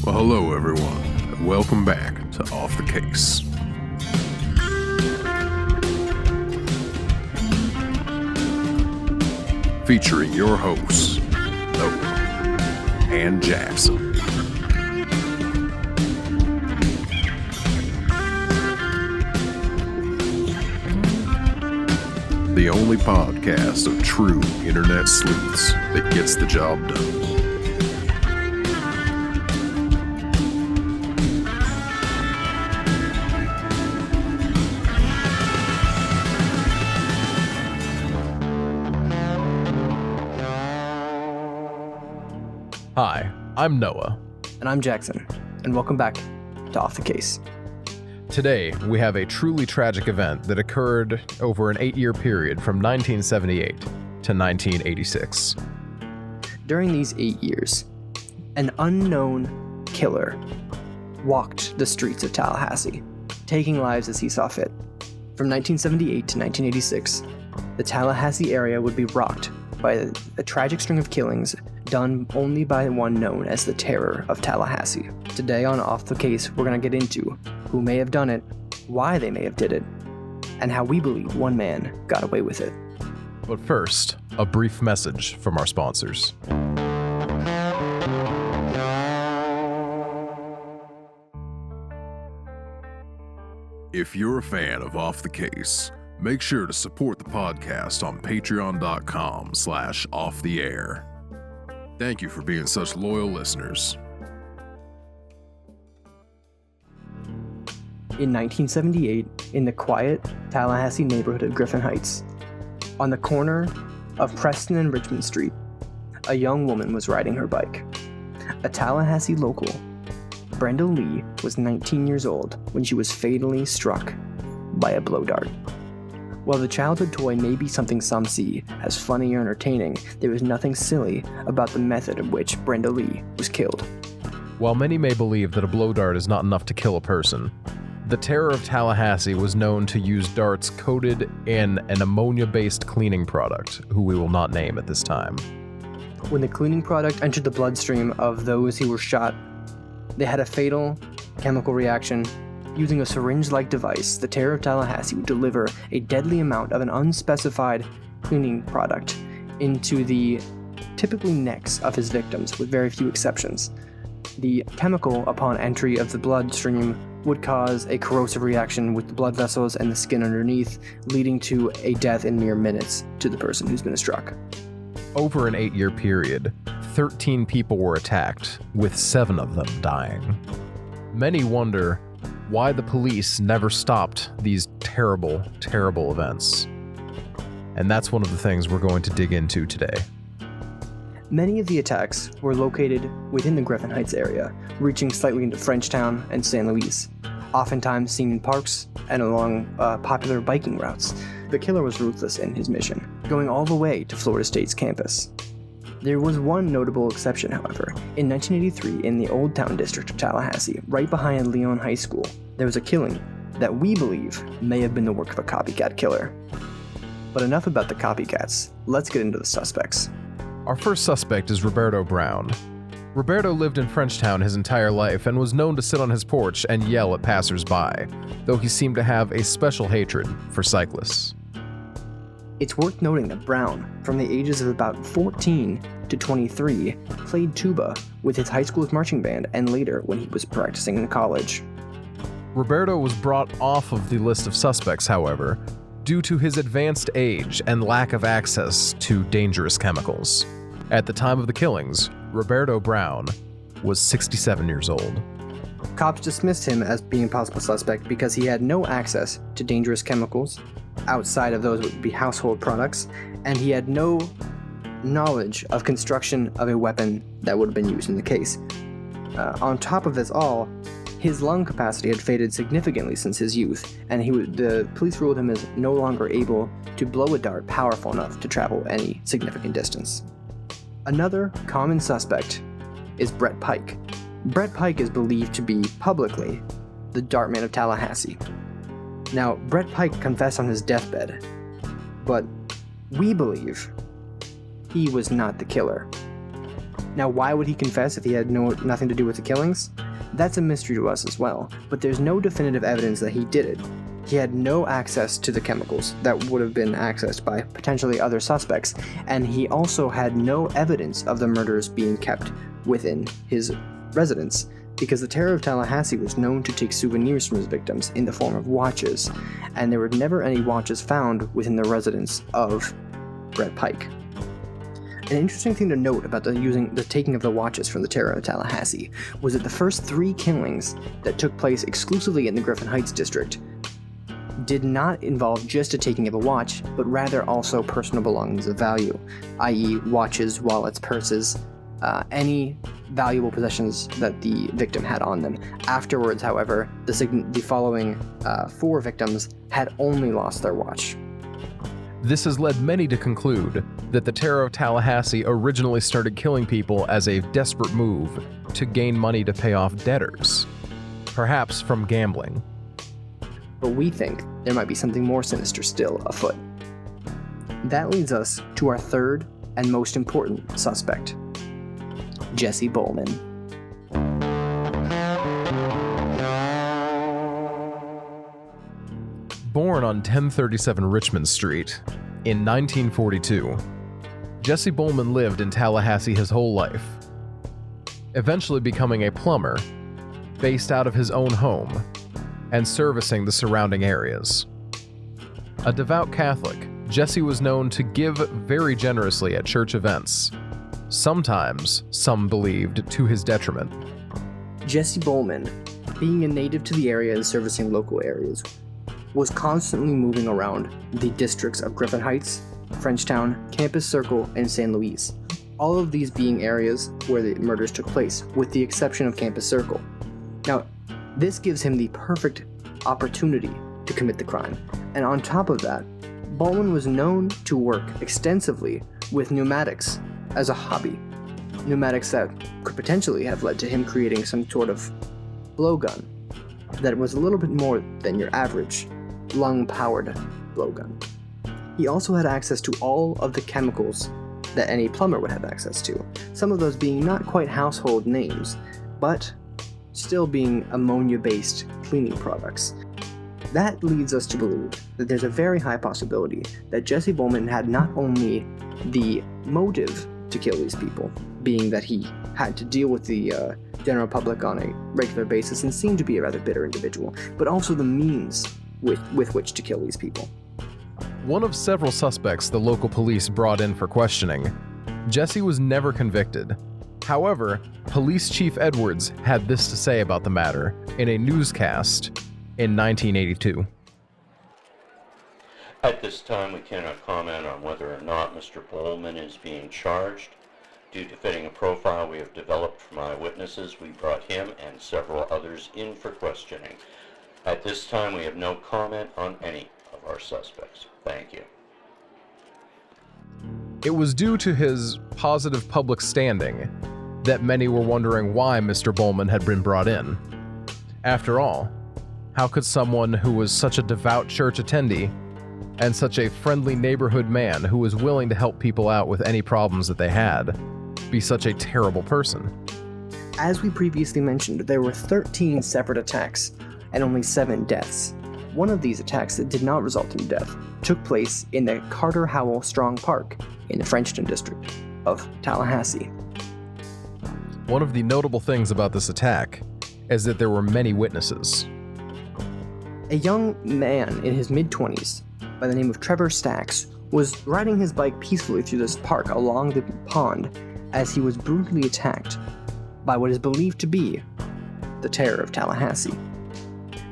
Well, hello everyone, and welcome back to Off the Case. Featuring your hosts, Noah and Jackson. The only podcast of true internet sleuths that gets the job done. Hi, I'm Noah. And I'm Jackson, and welcome back to Off the Case. Today, we have a truly tragic event that occurred over an 8-year period from 1978 to 1986. During these 8 years, an unknown killer walked the streets of Tallahassee, taking lives as he saw fit. From 1978 to 1986, the Tallahassee area would be rocked by a tragic string of killings done only by one known as the Terror of Tallahassee. Today on Off the Case, we're going to get into who may have done it, why they may have did it, and how we believe one man got away with it. But first, a brief message from our sponsors. If you're a fan of Off the Case, make sure to support the podcast on patreon.com/offtheair. Thank you for being such loyal listeners. In 1978, in the quiet Tallahassee neighborhood of Griffin Heights, on the corner of Preston and Richmond Street, a young woman was riding her bike. A Tallahassee local, Brenda Lee, was 19 years old when she was fatally struck by a blow dart. While the childhood toy may be something some see as funny or entertaining, there was nothing silly about the method in which Brenda Lee was killed. While many may believe that a blow dart is not enough to kill a person, the Terror of Tallahassee was known to use darts coated in an ammonia-based cleaning product, who we will not name at this time. When the cleaning product entered the bloodstream of those who were shot, they had a fatal chemical reaction. Using a syringe-like device, the Terror of Tallahassee would deliver a deadly amount of an unspecified cleaning product into the typically necks of his victims, with very few exceptions. The chemical, upon entry of the bloodstream, would cause a corrosive reaction with the blood vessels and the skin underneath, leading to a death in mere minutes to the person who's been struck. Over an 8-year period, 13 people were attacked, with 7 of them dying. Many wonder why the police never stopped these terrible, terrible events. And that's one of the things we're going to dig into today. Many of the attacks were located within the Griffin Heights area, reaching slightly into Frenchtown and San Luis, oftentimes seen in parks and along popular biking routes. The killer was ruthless in his mission, going all the way to Florida State's campus. There was one notable exception, however. In 1983, in the Old Town district of Tallahassee, right behind Leon High School, there was a killing that we believe may have been the work of a copycat killer. But enough about the copycats. Let's get into the suspects. Our first suspect is Roberto Brown. Roberto lived in Frenchtown his entire life and was known to sit on his porch and yell at passers-by, though he seemed to have a special hatred for cyclists. It's worth noting that Brown, from the ages of about 14 to 23, played tuba with his high school's marching band and later when he was practicing in college. Roberto was brought off of the list of suspects, however, due to his advanced age and lack of access to dangerous chemicals. At the time of the killings, Roberto Brown was 67 years old. Cops dismissed him as being a possible suspect because he had no access to dangerous chemicals, outside of those would be household products, and he had no knowledge of construction of a weapon that would have been used in the case. On top of this all, his lung capacity had faded significantly since his youth, and the police ruled him as no longer able to blow a dart powerful enough to travel any significant distance. Another common suspect is Brett Pike. Brett Pike is believed to be, publicly, the Dartman of Tallahassee. Now, Brett Pike confessed on his deathbed, but we believe he was not the killer. Now, why would he confess if he had nothing to do with the killings? That's a mystery to us as well, but there's no definitive evidence that he did it. He had no access to the chemicals that would have been accessed by potentially other suspects, and he also had no evidence of the murders being kept within his residence, because the Terror of Tallahassee was known to take souvenirs from his victims in the form of watches, and there were never any watches found within the residence of Brett Pike. An interesting thing to note about the taking of the watches from the Terror of Tallahassee was that the first 3 killings that took place exclusively in the Griffin Heights district did not involve just a taking of a watch, but rather also personal belongings of value, i.e. watches, wallets, purses, any valuable possessions that the victim had on them. Afterwards, however, the following 4 victims had only lost their watch. This has led many to conclude that the Terror of Tallahassee originally started killing people as a desperate move to gain money to pay off debtors, perhaps from gambling. But we think there might be something more sinister still afoot. That leads us to our third and most important suspect, Jesse Boleman. Born on 1037 Richmond Street in 1942, Jesse Boleman lived in Tallahassee his whole life, eventually becoming a plumber based out of his own home and servicing the surrounding areas. A devout Catholic, Jesse was known to give very generously at church events, sometimes, some believed, to his detriment. Jesse Boleman, being a native to the area and servicing local areas, was constantly moving around the districts of Griffin Heights, Frenchtown, Campus Circle, and San Luis, all of these being areas where the murders took place, with the exception of Campus Circle. Now, this gives him the perfect opportunity to commit the crime, and on top of that, Boleman was known to work extensively with pneumatics as a hobby, pneumatics that could potentially have led to him creating some sort of blowgun that was a little bit more than your average lung-powered blowgun. He also had access to all of the chemicals that any plumber would have access to, some of those being not quite household names, but still being ammonia-based cleaning products. That leads us to believe that there's a very high possibility that Jesse Boleman had not only the motive to kill these people, being that he had to deal with the general public on a regular basis and seemed to be a rather bitter individual, but also the means with which to kill these people. One of several suspects the local police brought in for questioning, Jesse was never convicted. However, Police Chief Edwards had this to say about the matter in a newscast in 1982. At this time, we cannot comment on whether or not Mr. Boleman is being charged. Due to fitting a profile we have developed from eyewitnesses, we brought him and several others in for questioning. At this time, we have no comment on any of our suspects. Thank you. It was due to his positive public standing that many were wondering why Mr. Boleman had been brought in. After all, how could someone who was such a devout church attendee and such a friendly neighborhood man who was willing to help people out with any problems that they had be such a terrible person? As we previously mentioned, there were 13 separate attacks and only 7 deaths. One of these attacks that did not result in death took place in the Carter Howell Strong Park in the Frenchtown district of Tallahassee. One of the notable things about this attack is that there were many witnesses. A young man in his mid-20s by the name of Trevor Stacks was riding his bike peacefully through this park along the pond as he was brutally attacked by what is believed to be the Terror of Tallahassee.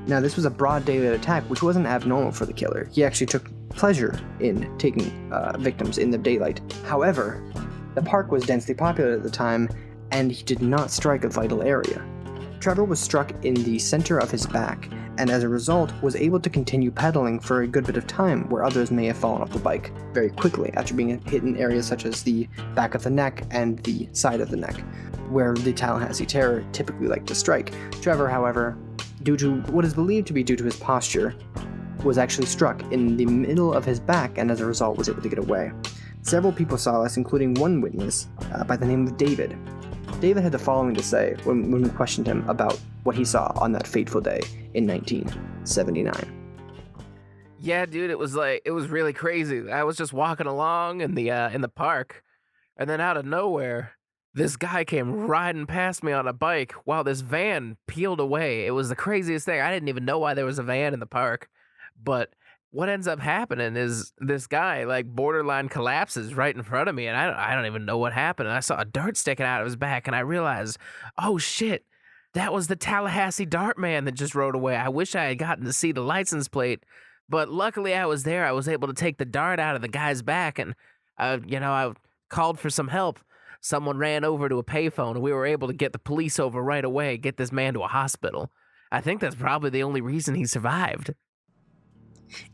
Now, this was a broad daylight attack, which wasn't abnormal for the killer. He actually took pleasure in taking victims in the daylight. However, the park was densely populated at the time, and he did not strike a vital area. Trevor was struck in the center of his back, and as a result was able to continue pedaling for a good bit of time, where others may have fallen off the bike very quickly after being hit in areas such as the back of the neck and the side of the neck, where the Tallahassee Terror typically liked to strike. Trevor, however, due to what is believed to be due to his posture, was actually struck in the middle of his back and as a result was able to get away. Several people saw this, including one witness by the name of David. David had the following to say when we questioned him about what he saw on that fateful day in 1979. Yeah, dude, it was really crazy. I was just walking along in the park, and then out of nowhere, this guy came riding past me on a bike while this van peeled away. It was the craziest thing. I didn't even know why there was a van in the park, but what ends up happening is this guy like borderline collapses right in front of me, and I don't even know what happened. And I saw a dart sticking out of his back, and I realized, oh shit, that was the Tallahassee dart man that just rode away. I wish I had gotten to see the license plate, but luckily I was there. I was able to take the dart out of the guy's back, and I called for some help. Someone ran over to a payphone, and we were able to get the police over right away, get this man to a hospital. I think that's probably the only reason he survived.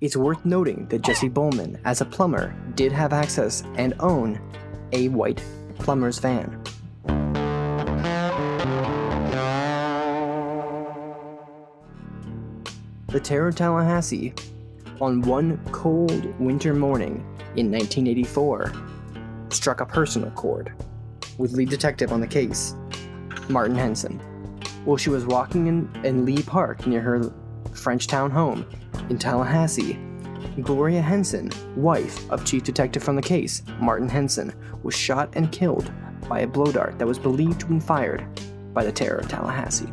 It's worth noting that Jesse Boleman, as a plumber, did have access and own a white plumber's van. The terror of Tallahassee, on one cold winter morning in 1984, struck a personal chord with lead detective on the case, Martin Henson. While she was walking in Lee Park near her Frenchtown home in Tallahassee, Gloria Henson, wife of Chief Detective from the case, Martin Henson, was shot and killed by a blow dart that was believed to have been fired by the terror of Tallahassee.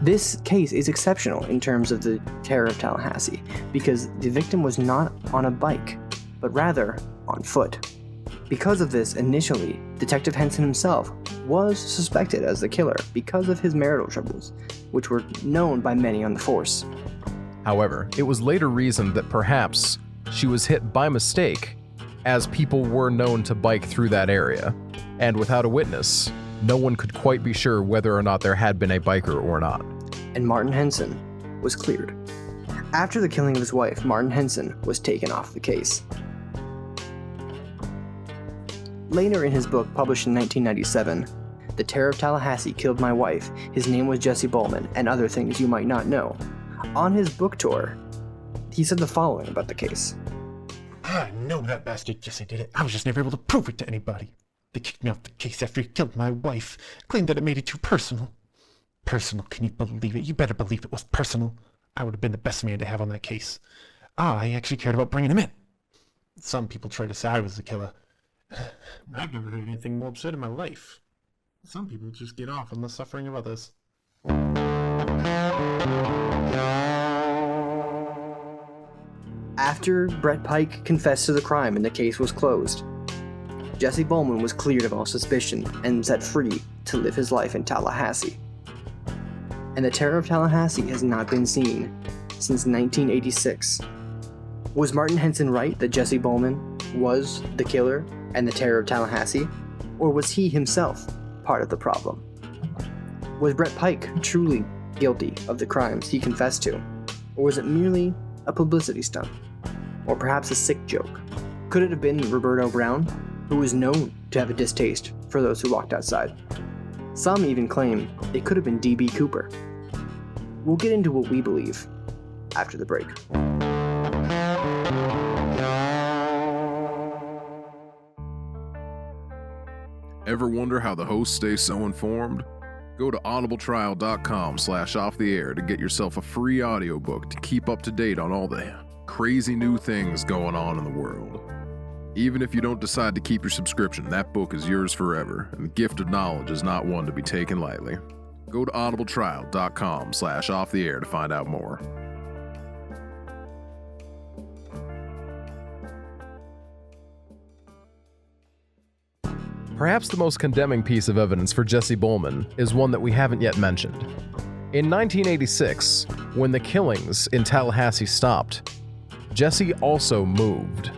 This case is exceptional in terms of the terror of Tallahassee because the victim was not on a bike, but rather on foot. Because of this, initially, Detective Henson himself was suspected as the killer because of his marital troubles, which were known by many on the force. However, it was later reasoned that perhaps she was hit by mistake, as people were known to bike through that area, and without a witness, no one could quite be sure whether or not there had been a biker or not. And Martin Henson was cleared. After the killing of his wife, Martin Henson was taken off the case. Later in his book, published in 1997, The Terror of Tallahassee Killed My Wife, his name was Jesse Boleman, and other things you might not know. On his book tour, he said the following about the case. I know that bastard Jesse did it. I was just never able to prove it to anybody. They kicked me off the case after he killed my wife, claimed that it made it too personal. Personal, can you believe it? You better believe it was personal. I would have been the best man to have on that case. I actually cared about bringing him in. Some people try to say I was the killer. I've never heard anything more absurd in my life. Some people just get off on the suffering of others. After Brett Pike confessed to the crime and the case was closed, Jesse Boleman was cleared of all suspicion and set free to live his life in Tallahassee. And the terror of Tallahassee has not been seen since 1986. Was Martin Henson right that Jesse Boleman was the killer and the terror of Tallahassee? Or was he himself part of the problem? Was Brett Pike truly guilty of the crimes he confessed to? Or was it merely a publicity stunt? Or perhaps a sick joke? Could it have been Roberto Brown, who was known to have a distaste for those who walked outside? Some even claim it could have been D.B. Cooper. We'll get into what we believe after the break. Ever wonder how the hosts stay so informed? Go to audibletrial.com/offtheair to get yourself a free audiobook to keep up to date on all the crazy new things going on in the world. Even if you don't decide to keep your subscription, that book is yours forever, and the gift of knowledge is not one to be taken lightly. Go to audibletrial.com/offtheair to find out more. Perhaps the most condemning piece of evidence for Jesse Boleman is one that we haven't yet mentioned. In 1986, when the killings in Tallahassee stopped, Jesse also moved.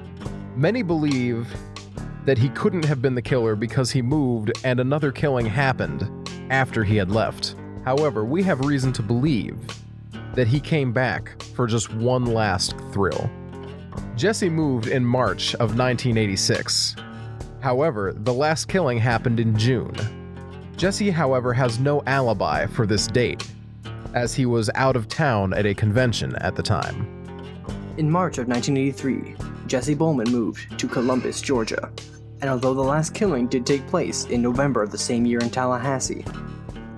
Many believe that he couldn't have been the killer because he moved and another killing happened after he had left. However, we have reason to believe that he came back for just one last thrill. Jesse moved in March of 1986. However, the last killing happened in June. Jesse, however, has no alibi for this date, as he was out of town at a convention at the time. In March of 1983, Jesse Boleman moved to Columbus, Georgia, and although the last killing did take place in November of the same year in Tallahassee,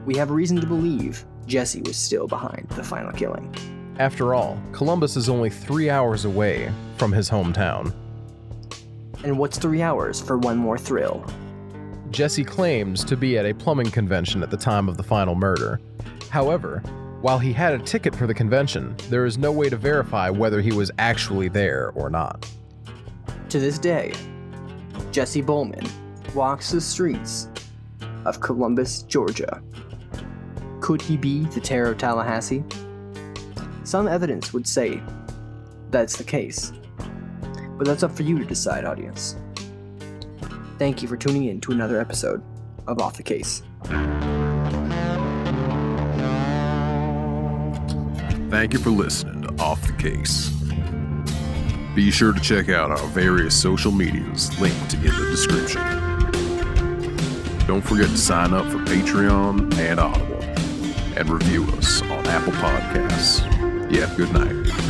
we have reason to believe Jesse was still behind the final killing. After all, Columbus is only 3 hours away from his hometown. And what's 3 hours for one more thrill? Jesse claims to be at a plumbing convention at the time of the final murder. However, while he had a ticket for the convention, there is no way to verify whether he was actually there or not. To this day, Jesse Boleman walks the streets of Columbus, Georgia. Could he be the terror of Tallahassee? Some evidence would say that's the case, but that's up for you to decide, audience. Thank you for tuning in to another episode of Off the Case. Thank you for listening to Off the Case. Be sure to check out our various social medias linked in the description. Don't forget to sign up for Patreon and Audible, and review us on Apple Podcasts. Yeah, good night.